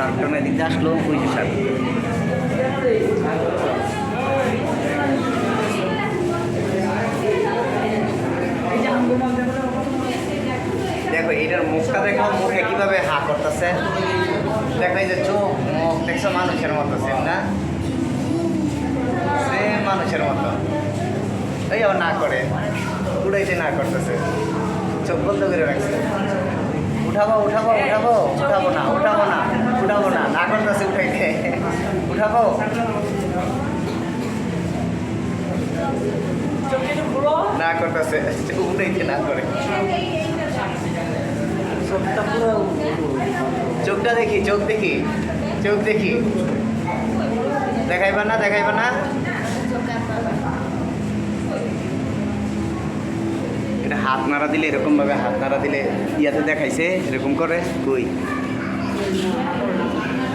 আরেকটা এদিক দিয়ে আসলো ওই যে সার। দেখো এটার মুখটা দেখো, মুখে কিভাবে হা করতেছে। দেখো এই যে চোখ মুখ দেখছো মানুষের মতো, সেম না? সেম মানুষের মতো। এই ও না করে উড়াইতে না করতেছে, চোখ বন্ধ করে রাখছে। উঠাবো উঠাবো উঠাবো, উঠাবো না উঠাবো না উঠাবো না, না করতেছে উঠাইতে। উঠাবো না করতেছে, উঠাইতে না করে। চোখটা দেখি, চোখ দেখি, চোখ দেখি। দেখাইবা না, দেখাইবা না। এটা হাত নাড়া দিলে, এরকম ভাবে হাত নাড়া দিলে ইয়াতে দেখাইছে এরকম করে কই।